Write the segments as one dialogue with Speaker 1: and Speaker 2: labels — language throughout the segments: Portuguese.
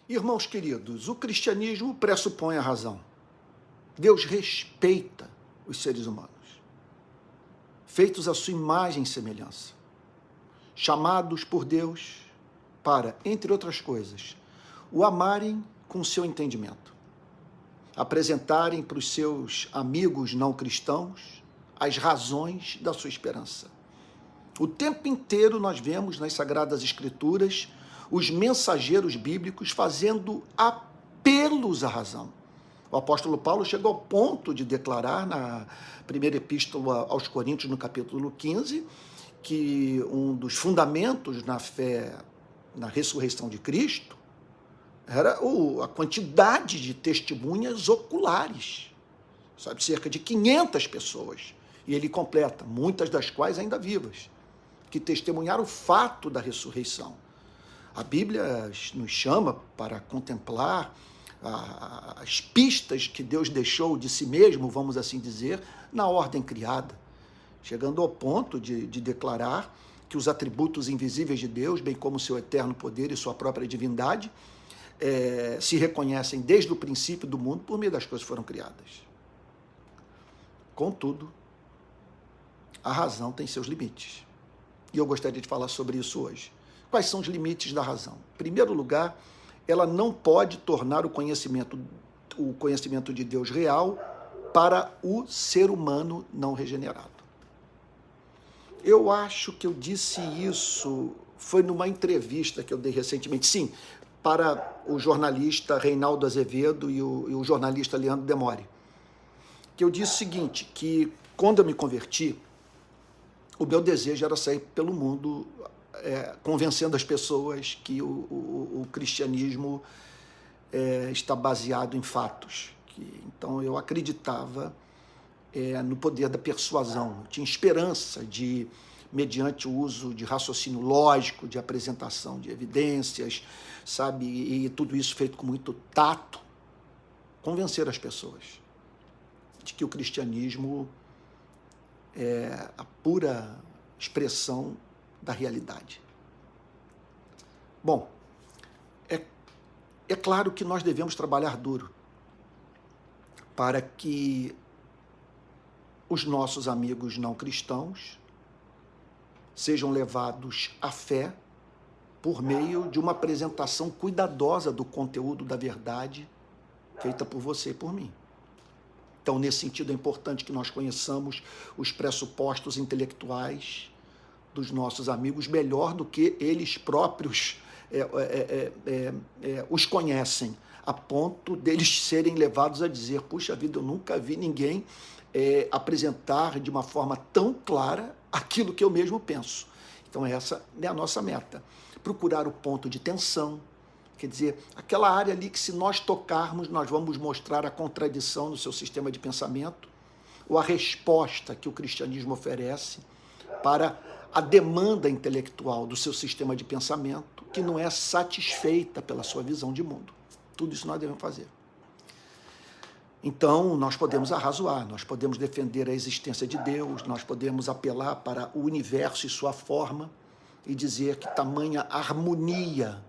Speaker 1: Irmãos queridos, o cristianismo pressupõe a razão. Deus respeita os seres humanos, feitos à sua imagem e semelhança, chamados por Deus para, entre outras coisas, o amarem com seu entendimento, apresentarem para os seus amigos não cristãos as razões da sua esperança. O tempo inteiro nós vemos nas Sagradas Escrituras os mensageiros bíblicos fazendo apelos à razão. O apóstolo Paulo chegou ao ponto de declarar na primeira epístola aos Coríntios, no capítulo 15, que um dos fundamentos na fé, na ressurreição de Cristo, era a quantidade de testemunhas oculares, sabe, cerca de 500 pessoas. E ele completa, muitas das quais ainda vivas, que testemunharam o fato da ressurreição. A Bíblia nos chama para contemplar as pistas que Deus deixou de si mesmo, vamos assim dizer, na ordem criada, chegando ao ponto de declarar que os atributos invisíveis de Deus, bem como seu eterno poder e sua própria divindade, se reconhecem desde o princípio do mundo por meio das coisas que foram criadas. Contudo, a razão tem seus limites. E eu gostaria de falar sobre isso hoje. Quais são os limites da razão? Em primeiro lugar, ela não pode tornar o conhecimento de Deus real para o ser humano não regenerado. Eu acho que eu disse isso, foi numa entrevista que eu dei recentemente, sim, para o jornalista Reinaldo Azevedo e o jornalista Leandro Demore, que eu disse o seguinte, que quando eu me converti, o meu desejo era sair pelo mundo convencendo as pessoas que o cristianismo está baseado em fatos. Então eu acreditava no poder da persuasão, eu tinha esperança de, mediante o uso de raciocínio lógico, de apresentação de evidências, sabe, e tudo isso feito com muito tato, convencer as pessoas de que o cristianismo é a pura expressão da realidade. Bom, é claro que nós devemos trabalhar duro para que os nossos amigos não cristãos sejam levados à fé por meio de uma apresentação cuidadosa do conteúdo da verdade feita por você e por mim. Então, nesse sentido, é importante que nós conheçamos os pressupostos intelectuais dos nossos amigos melhor do que eles próprios os conhecem, a ponto deles serem levados a dizer, puxa vida, eu nunca vi ninguém apresentar de uma forma tão clara aquilo que eu mesmo penso. Então, essa é a nossa meta. Procurar o ponto de tensão, quer dizer, aquela área ali que se nós tocarmos, nós vamos mostrar a contradição no seu sistema de pensamento, ou a resposta que o cristianismo oferece para a demanda intelectual do seu sistema de pensamento, que não é satisfeita pela sua visão de mundo. Tudo isso nós devemos fazer. Então, nós podemos arrazoar, nós podemos defender a existência de Deus, nós podemos apelar para o universo e sua forma e dizer que tamanha harmonia,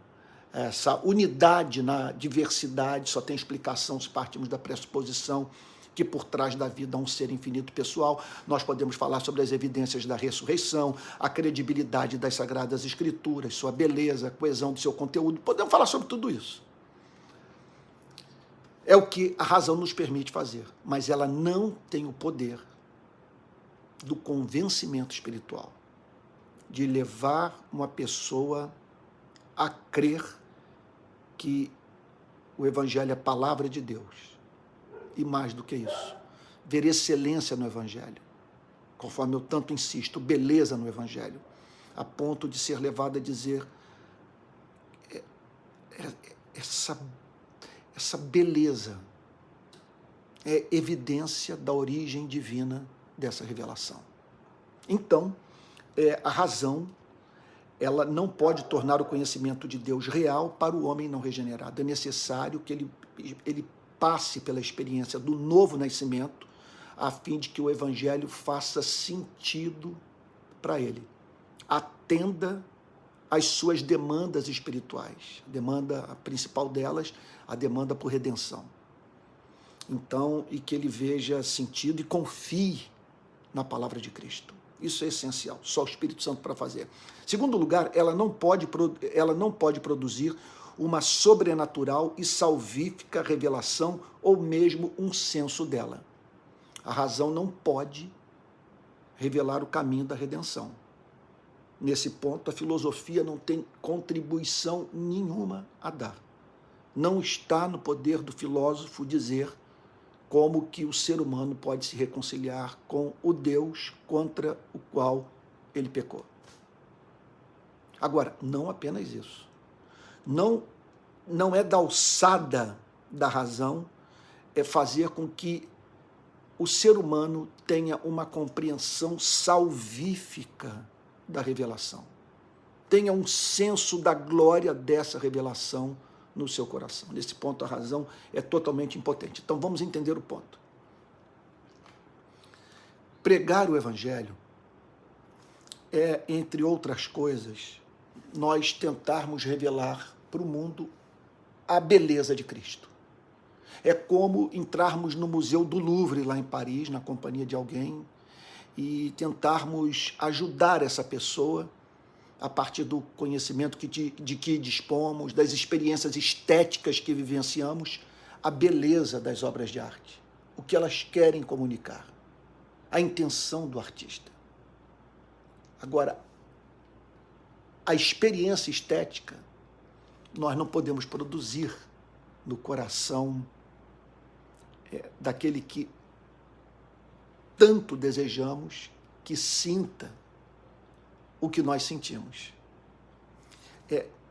Speaker 1: essa unidade na diversidade só tem explicação se partimos da pressuposição que por trás da vida há um ser infinito pessoal. Nós podemos falar sobre as evidências da ressurreição, a credibilidade das Sagradas Escrituras, sua beleza, a coesão do seu conteúdo. Podemos falar sobre tudo isso. É o que a razão nos permite fazer, mas ela não tem o poder do convencimento espiritual, de levar uma pessoa a crer que o Evangelho é a palavra de Deus. E mais do que isso, ver excelência no Evangelho, conforme eu tanto insisto, beleza no Evangelho, a ponto de ser levado a dizer essa beleza é evidência da origem divina dessa revelação. Então, a razão, ela não pode tornar o conhecimento de Deus real para o homem não regenerado. É necessário que ele passe pela experiência do novo nascimento, a fim de que o Evangelho faça sentido para ele. Atenda as suas demandas espirituais. A principal delas, a demanda por redenção. Então, e que ele veja sentido e confie na palavra de Cristo. Isso é essencial, só o Espírito Santo para fazer. Segundo lugar, ela não pode produzir uma sobrenatural e salvífica revelação ou mesmo um senso dela. A razão não pode revelar o caminho da redenção. Nesse ponto, a filosofia não tem contribuição nenhuma a dar. Não está no poder do filósofo dizer como que o ser humano pode se reconciliar com o Deus contra o qual ele pecou. Agora, não apenas isso. Não é da alçada da razão fazer com que o ser humano tenha uma compreensão salvífica da revelação. Tenha um senso da glória dessa revelação no seu coração. Nesse ponto, a razão é totalmente impotente. Então, vamos entender o ponto. Pregar o Evangelho é, entre outras coisas, nós tentarmos revelar para o mundo a beleza de Cristo. É como entrarmos no Museu do Louvre, lá em Paris, na companhia de alguém, e tentarmos ajudar essa pessoa a partir do conhecimento de que dispomos, das experiências estéticas que vivenciamos, a beleza das obras de arte, o que elas querem comunicar, a intenção do artista. Agora, a experiência estética nós não podemos produzir no coração daquele que tanto desejamos que sinta o que nós sentimos.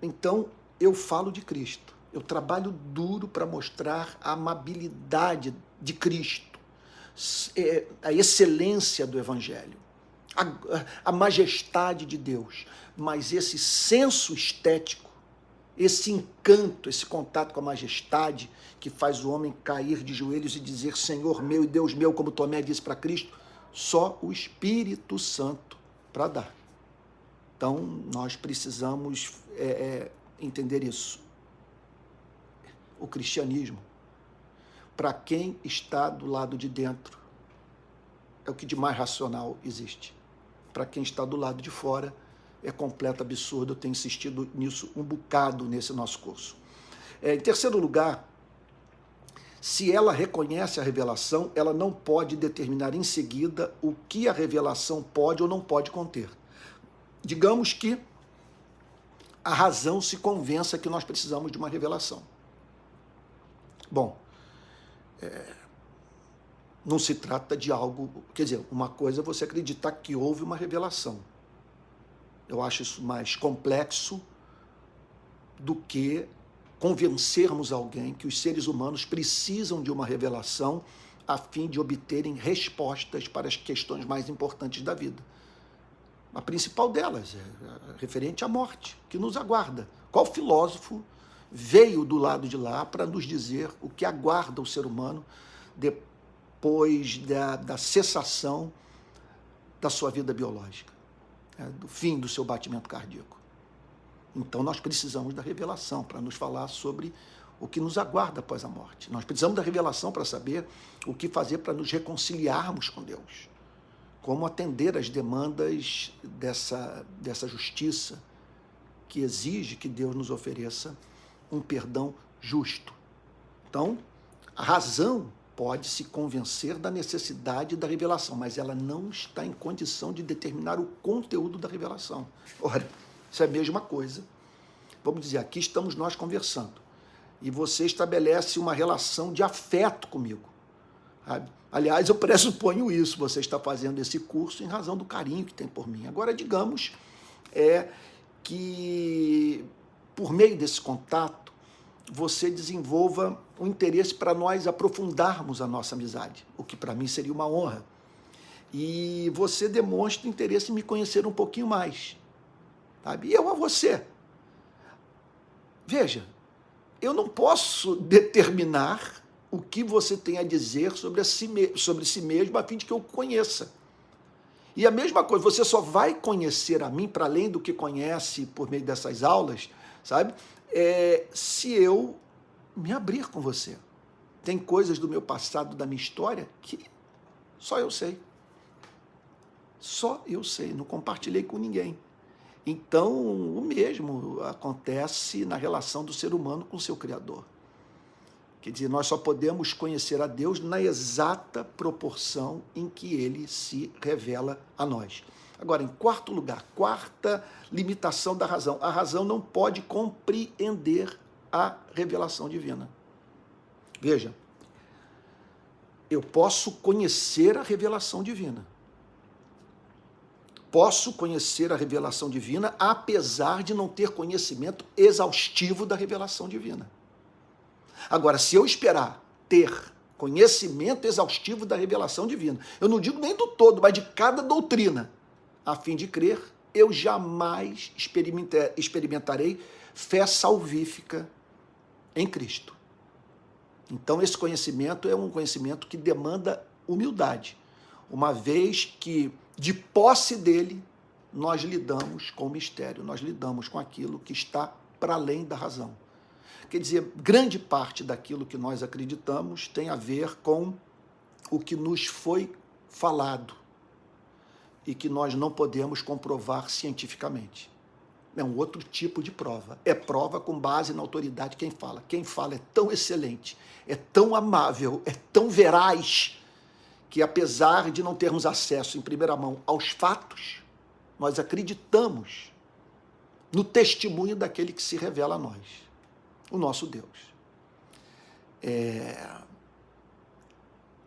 Speaker 1: Então, eu falo de Cristo. Eu trabalho duro para mostrar a amabilidade de Cristo, a excelência do Evangelho, a majestade de Deus. Mas esse senso estético, esse encanto, esse contato com a majestade que faz o homem cair de joelhos e dizer Senhor meu e Deus meu, como Tomé disse para Cristo, só o Espírito Santo para dar. Então, nós precisamos entender isso. O cristianismo, para quem está do lado de dentro, é o que de mais racional existe. Para quem está do lado de fora, é completo absurdo. Eu tenho insistido nisso um bocado nesse nosso curso. Em terceiro lugar, se ela reconhece a revelação, ela não pode determinar em seguida o que a revelação pode ou não pode conter. Digamos que a razão se convença que nós precisamos de uma revelação. Bom, não se trata de algo... Quer dizer, uma coisa é você acreditar que houve uma revelação. Eu acho isso mais complexo do que convencermos alguém que os seres humanos precisam de uma revelação a fim de obterem respostas para as questões mais importantes da vida. A principal delas é referente à morte, que nos aguarda. Qual filósofo veio do lado de lá para nos dizer o que aguarda o ser humano depois da cessação da sua vida biológica, do fim do seu batimento cardíaco? Então, nós precisamos da revelação para nos falar sobre o que nos aguarda após a morte. Nós precisamos da revelação para saber o que fazer para nos reconciliarmos com Deus. Como atender às demandas dessa justiça que exige que Deus nos ofereça um perdão justo. Então, a razão pode se convencer da necessidade da revelação, mas ela não está em condição de determinar o conteúdo da revelação. Ora, isso é a mesma coisa. Vamos dizer, aqui estamos nós conversando, e você estabelece uma relação de afeto comigo. Sabe? Aliás, eu pressuponho isso, você está fazendo esse curso em razão do carinho que tem por mim. Agora, digamos que, por meio desse contato, você desenvolva um interesse para nós aprofundarmos a nossa amizade, o que para mim seria uma honra. E você demonstra interesse em me conhecer um pouquinho mais. Sabe? E eu a você. Veja, eu não posso determinar o que você tem a dizer sobre si mesmo, a fim de que eu o conheça. E a mesma coisa, você só vai conhecer a mim, para além do que conhece por meio dessas aulas, sabe? Se eu me abrir com você. Tem coisas do meu passado, da minha história, que só eu sei. Só eu sei, não compartilhei com ninguém. Então, o mesmo acontece na relação do ser humano com o seu Criador. Quer dizer, nós só podemos conhecer a Deus na exata proporção em que Ele se revela a nós. Agora, em quarto lugar, quarta limitação da razão. A razão não pode compreender a revelação divina. Veja, eu posso conhecer a revelação divina. Posso conhecer a revelação divina, apesar de não ter conhecimento exaustivo da revelação divina. Agora, se eu esperar ter conhecimento exaustivo da revelação divina, eu não digo nem do todo, mas de cada doutrina, a fim de crer, eu jamais experimentarei fé salvífica em Cristo. Então, esse conhecimento é um conhecimento que demanda humildade, uma vez que, de posse dele, nós lidamos com o mistério, nós lidamos com aquilo que está para além da razão. Quer dizer, grande parte daquilo que nós acreditamos tem a ver com o que nos foi falado e que nós não podemos comprovar cientificamente. É um outro tipo de prova. É prova com base na autoridade quem fala. Quem fala é tão excelente, é tão amável, é tão veraz, que apesar de não termos acesso em primeira mão aos fatos, nós acreditamos no testemunho daquele que se revela a nós, o nosso Deus.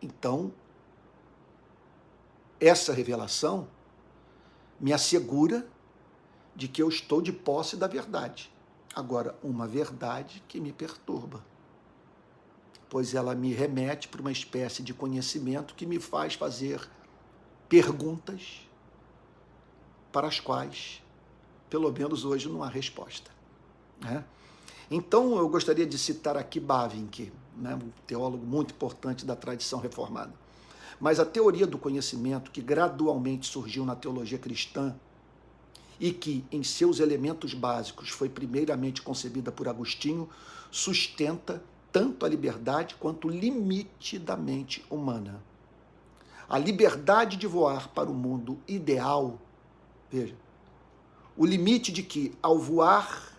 Speaker 1: Então, essa revelação me assegura de que eu estou de posse da verdade. Agora, uma verdade que me perturba, pois ela me remete para uma espécie de conhecimento que me faz fazer perguntas para as quais, pelo menos hoje, não há resposta, né? Então, eu gostaria de citar aqui Bavinck, né, um teólogo muito importante da tradição reformada. Mas a teoria do conhecimento, que gradualmente surgiu na teologia cristã e que, em seus elementos básicos, foi primeiramente concebida por Agostinho, sustenta tanto a liberdade quanto o limite da mente humana. A liberdade de voar para o mundo ideal, veja, o limite de que, ao voar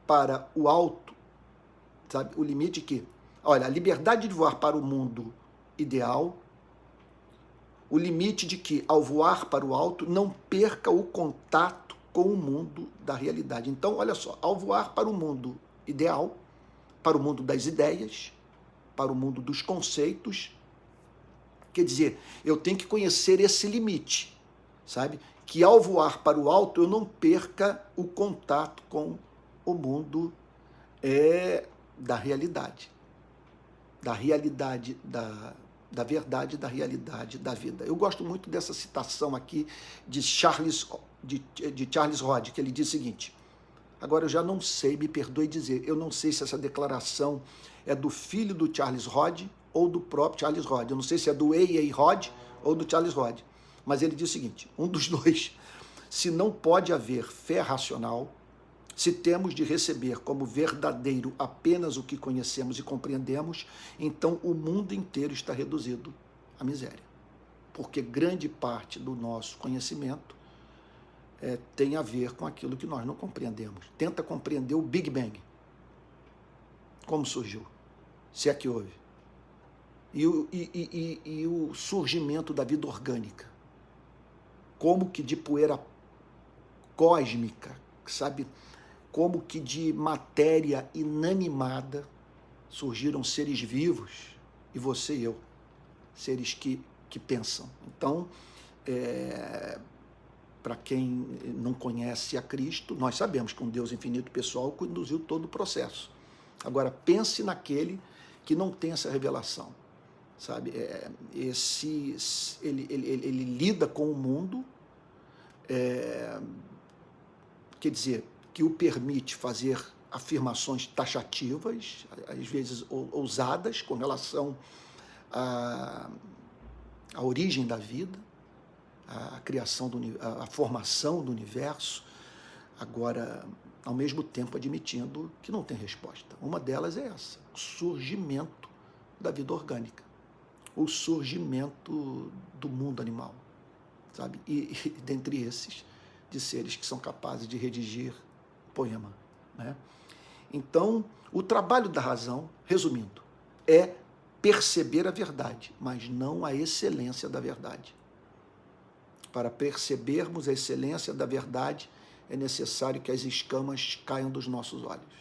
Speaker 1: para o alto, sabe, o limite que, olha, a liberdade de voar para o mundo ideal, o limite de que, ao voar para o alto, não perca o contato com o mundo da realidade. Então, olha só, ao voar para o mundo ideal, para o mundo das ideias, para o mundo dos conceitos, quer dizer, eu tenho que conhecer esse limite, sabe? Que ao voar para o alto, eu não perca o contato com o mundo da realidade. Da realidade da verdade, da realidade da vida. Eu gosto muito dessa citação aqui de Charles Rod, que ele diz o seguinte: agora eu já não sei, me perdoe dizer, eu não sei se essa declaração é do filho do Charles Rod ou do próprio Charles Rod. Eu não sei se é do A.A. Rod ou do Charles Rod. Mas ele diz o seguinte, um dos dois: se não pode haver fé racional, se temos de receber como verdadeiro apenas o que conhecemos e compreendemos, então o mundo inteiro está reduzido à miséria. Porque grande parte do nosso conhecimento tem a ver com aquilo que nós não compreendemos. Tenta compreender o Big Bang. Como surgiu? Se é que houve. E o surgimento da vida orgânica. Como que de poeira cósmica, sabe? Como que de matéria inanimada surgiram seres vivos, e você e eu, seres que pensam. Então, para quem não conhece a Cristo, nós sabemos que um Deus infinito pessoal conduziu todo o processo. Agora, pense naquele que não tem essa revelação, sabe? Ele lida com o mundo, quer dizer, que o permite fazer afirmações taxativas, às vezes ousadas, com relação à origem da vida, a criação, a formação do universo, agora, ao mesmo tempo admitindo que não tem resposta. Uma delas é essa, o surgimento da vida orgânica, o surgimento do mundo animal, sabe? E dentre esses, de seres que são capazes de redigir poema, né? Então, o trabalho da razão, resumindo, é perceber a verdade, mas não a excelência da verdade. Para percebermos a excelência da verdade, é necessário que as escamas caiam dos nossos olhos.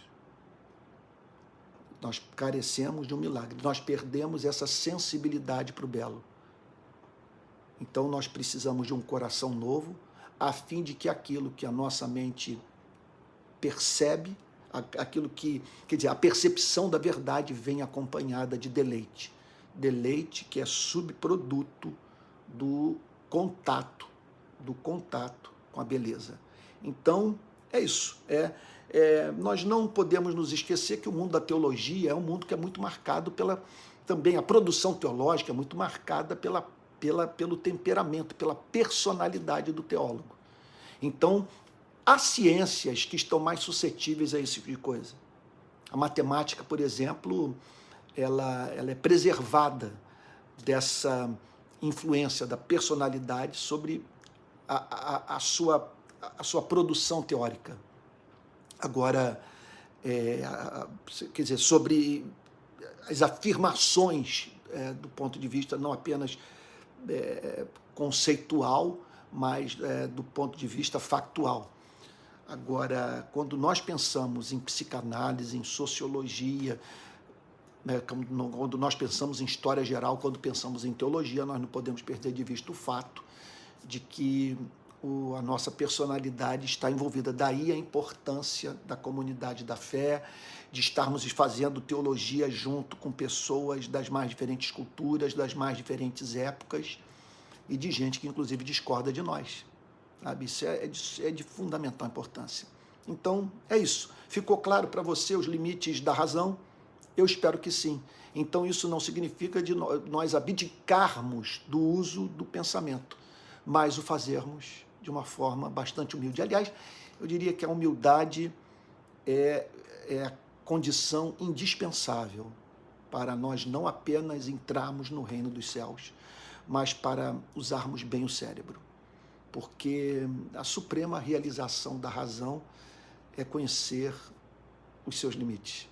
Speaker 1: Nós carecemos de um milagre, nós perdemos essa sensibilidade para o belo. Então, nós precisamos de um coração novo, a fim de que aquilo que a nossa mente percebe, aquilo que, quer dizer, a percepção da verdade venha acompanhada de deleite. Deleite que é subproduto do contato com a beleza. Então, é isso. Nós não podemos nos esquecer que o mundo da teologia é um mundo que é muito marcado também a produção teológica é muito marcada pelo temperamento, pela personalidade do teólogo. Então, há ciências que estão mais suscetíveis a esse tipo de coisa. A matemática, por exemplo, ela é preservada dessa influência da personalidade sobre a sua produção teórica. Agora, quer dizer, sobre as afirmações do ponto de vista não apenas conceitual, mas do ponto de vista factual. Agora, quando nós pensamos em psicanálise, em sociologia, né, quando nós pensamos em história geral, quando pensamos em teologia, nós não podemos perder de vista o fato de que a nossa personalidade está envolvida. Daí a importância da comunidade da fé, de estarmos fazendo teologia junto com pessoas das mais diferentes culturas, das mais diferentes épocas, e de gente que, inclusive, discorda de nós. Sabe? Isso é de fundamental importância. Então, é isso. Ficou claro para você os limites da razão? Eu espero que sim. Então, isso não significa de nós abdicarmos do uso do pensamento, mas o fazermos de uma forma bastante humilde. Aliás, eu diria que a humildade é a condição indispensável para nós não apenas entrarmos no reino dos céus, mas para usarmos bem o cérebro. Porque a suprema realização da razão é conhecer os seus limites.